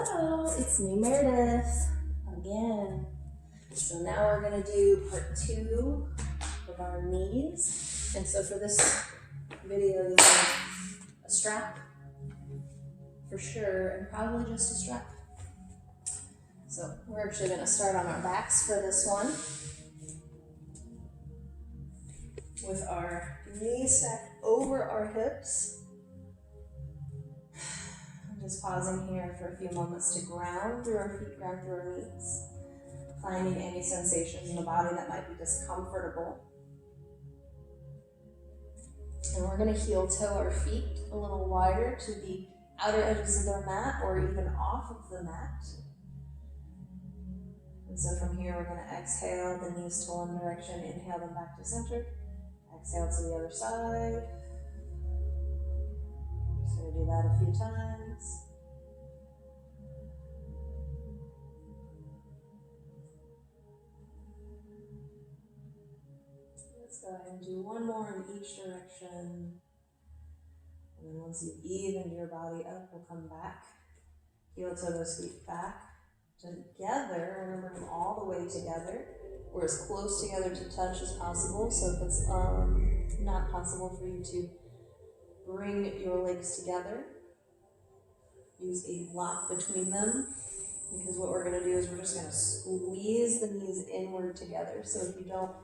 Hello, it's me, Meredith, again. So now we're gonna do part 2 of our knees. And so for this video, you'll need a strap, for sure, and probably just a strap. So we're actually gonna start on our backs for this one, with our knees stacked over our hips. Just pausing here for a few moments to ground through our feet, ground through our knees. Finding any sensations in the body that might be discomfortable. And we're going to heel toe our feet a little wider to the outer edges of our mat or even off of the mat. And so from here we're going to exhale the knees to one direction, inhale them back to center. Exhale to the other side. Just going to do that a few times. Let's go ahead and do one more in each direction. And then once you've evened your body up, we'll come back. Heel toe those feet back together. We're going to bring them all the way together. We're as close together to touch as possible. So if it's not possible for you to bring your legs together, use a block between them, because what we're going to do is we're just going to squeeze the knees inward together. So if your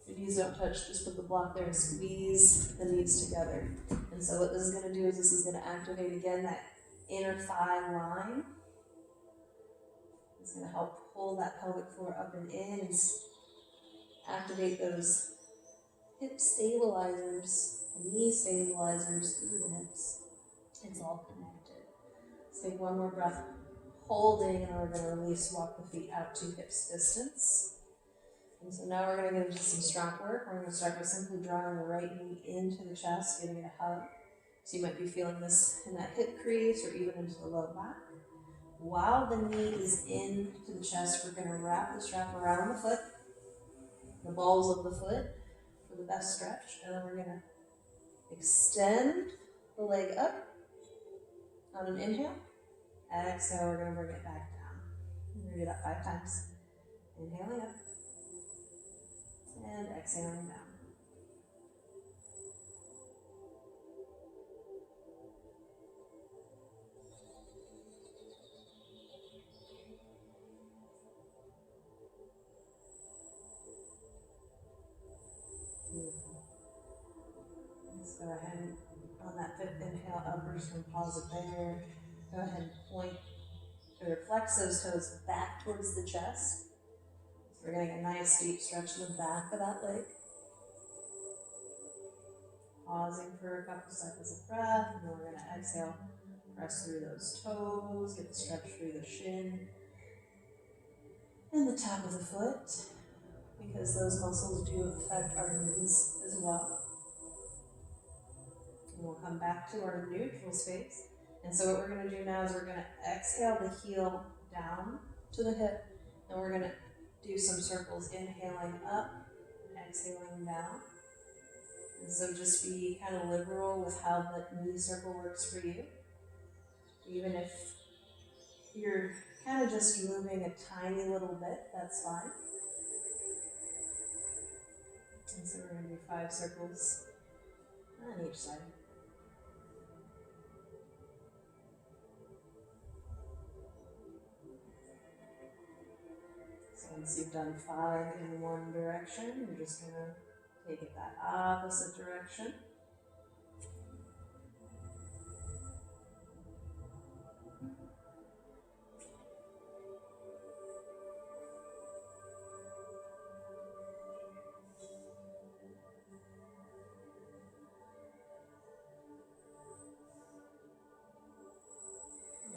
knees don't touch, just put the block there and squeeze the knees together. And so what this is going to do is this is going to activate again that inner thigh line. It's going to help pull that pelvic floor up and in and activate those hip stabilizers, knee stabilizers through the hips. It's all connected. Let's take one more breath, holding, and then we're going to release, walk the feet out to hips distance. And so now we're going to get into some strap work. We're going to start by simply drawing the right knee into the chest, giving it a hug. So you might be feeling this in that hip crease or even into the low back. While the knee is into the chest, we're going to wrap the strap around the foot, the balls of the foot, for the best stretch. And then we're going to extend the leg up on an inhale. Exhale, we're going to bring it back down. We're going to do that 5 times. Inhaling up. And exhaling down. Beautiful. Let's go ahead and on that 5th inhale up, we're just going to pause it there. Go ahead and point or flex those toes back towards the chest. So we're getting a nice deep stretch in the back of that leg. Pausing for a couple seconds of breath, and then we're going to exhale, press through those toes, get the stretch through the shin and the top of the foot, because those muscles do affect our knees as well. And we'll come back to our neutral space. And so what we're going to do now is we're going to exhale the heel down to the hip, and we're going to do some circles, inhaling up, exhaling down. And so just be kind of liberal with how the knee circle works for you. Even if you're kind of just moving a tiny little bit, that's fine. And so we're going to do 5 circles on each side. So once you've done 5 in one direction, you're just going to take it that opposite direction.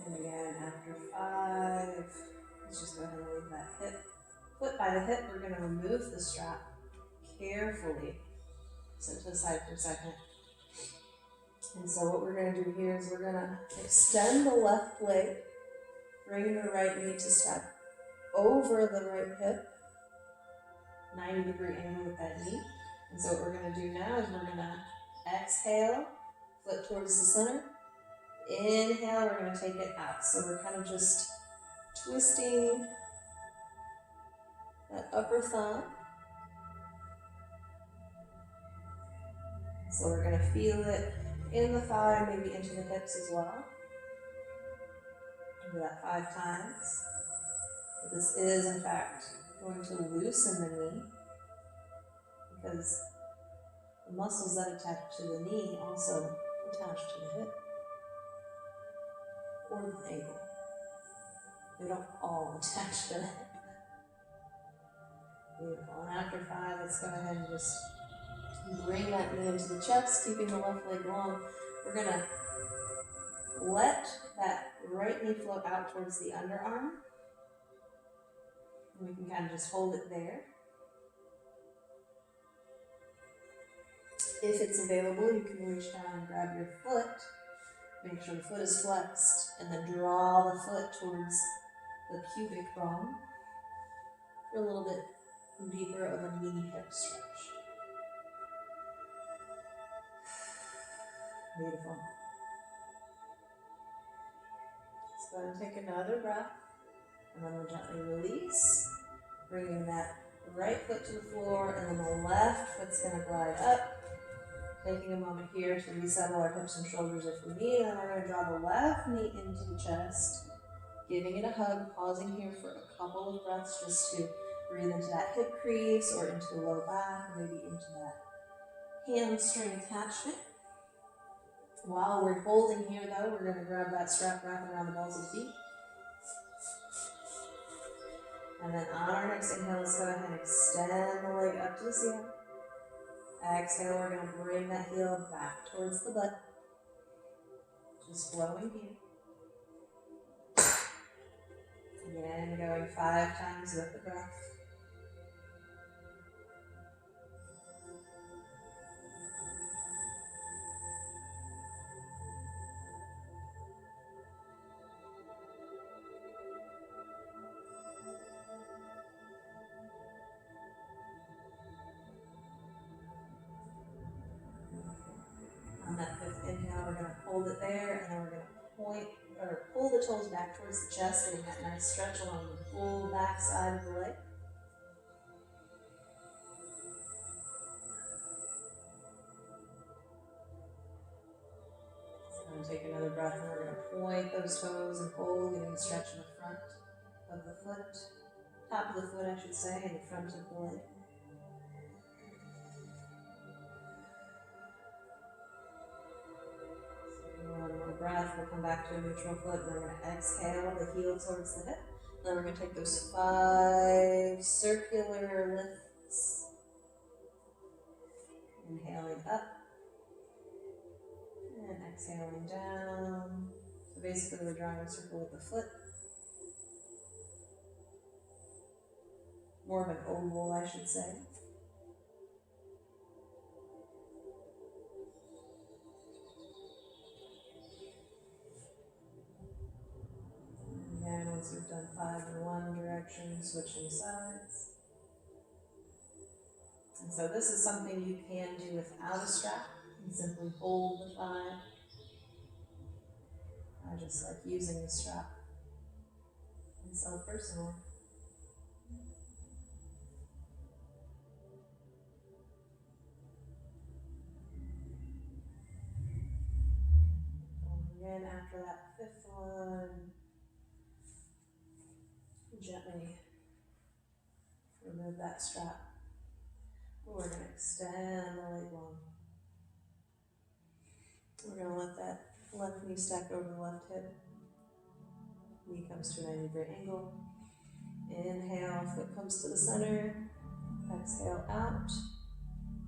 And again, after 5, let's just go ahead and leave that hip. Foot by the hip, we're going to remove the strap carefully. Sit to the side for a second. And so what we're going to do here is we're going to extend the left leg, bring the right knee to step over the right hip, 90-degree angle with that knee. And so what we're going to do now is we're going to exhale, foot towards the center, inhale, we're going to take it out. So we're kind of just twisting that upper thigh. So we're going to feel it in the thigh, maybe into the hips as well. Do that 5 times. But this is, in fact, going to loosen the knee because the muscles that attach to the knee also attach to the hip or the ankle. They don't all attach to the hip. Beautiful. And after 5, let's go ahead and just bring that knee into the chest, keeping the left leg long. We're going to let that right knee float out towards the underarm. And we can kind of just hold it there. If it's available, you can reach down and grab your foot. Make sure the foot is flexed, and then draw the foot towards the pubic bone for a little bit deeper of a knee-hip stretch. Beautiful. Let's go ahead and take another breath, and then we'll gently release, bringing that right foot to the floor, and then the left foot's going to glide up. Taking a moment here to resettle our hips and shoulders if we need, and then we're going to draw the left knee into the chest, giving it a hug, pausing here for a couple of breaths just to breathe into that hip crease or into the low back, or maybe into that hamstring attachment. While we're holding here though, we're going to grab that strap wrapping around the balls of the feet. And then on our next inhale, let's go ahead and extend the leg up to the ceiling. Exhale, we're going to bring that heel back towards the butt. Just flowing here. Again, going 5 times with the breath. On that 5th inhale, we're going to hold it there, and then we're going to point or pull the toes back towards the chest, getting that nice stretch along the full back side of the leg. So I'm going to take another breath, and we're going to point those toes and pull, getting a stretch in the front of the foot, top of the foot, I should say, and the front of the leg. One more breath, we'll come back to a neutral foot, and we're going to exhale the heel towards the hip. Then we're going to take those 5 circular lifts. Inhaling up, and exhaling down. So basically we're drawing a circle with the foot. More of an oval, I should say. And once we've done 5 in one direction, switching sides. And so this is something you can do without a strap. You simply hold the thigh. I just like using the strap myself personally. And again, after that 5th one, gently remove that strap. We're going to extend the leg long. We're going to let that left knee stack over the left hip. Knee comes to a 90-degree angle. Inhale, foot comes to the center. Exhale out.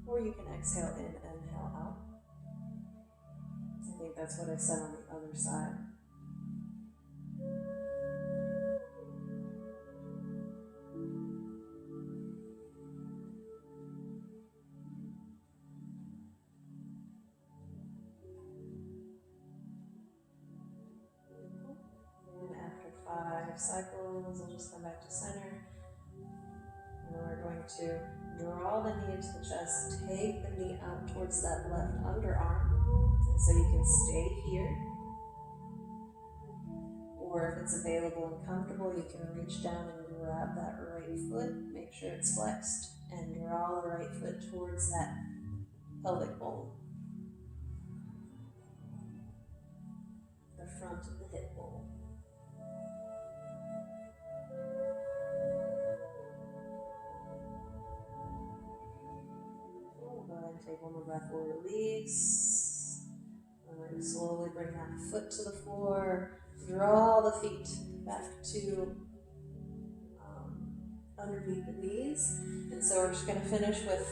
Or you can exhale in, inhale out. I think that's what I said on the other side. Cycles, we'll just come back to center, and then we're going to draw the knee into the chest, take the knee out towards that left underarm, so you can stay here, or if it's available and comfortable, you can reach down and grab that right foot, make sure it's flexed, and draw the right foot towards that pelvic bone, the front of the hip bone. Go ahead and take one more breath, we'll release. And slowly bring that foot to the floor. Draw the feet back to underneath the knees. And so we're just going to finish with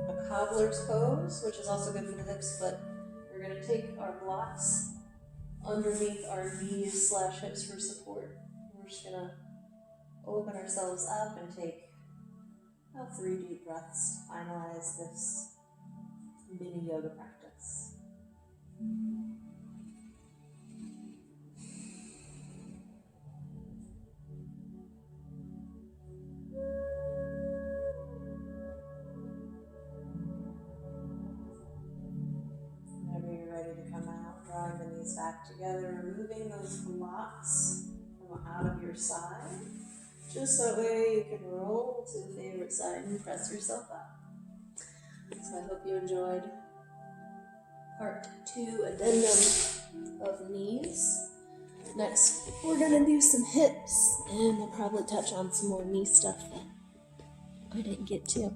a cobbler's pose, which is also good for the hips, but we're going to take our blocks underneath our knees / hips for support. We're just going to open ourselves up and take about 3 deep breaths to finalize this mini yoga practice. Whenever you're ready to come out, drawing the knees back together, removing those blocks from out of your side. Just that way you can roll to the favorite side and press yourself up. So I hope you enjoyed part 2 addendum of knees. Next, we're going to do some hips, and I'll probably touch on some more knee stuff that I didn't get to.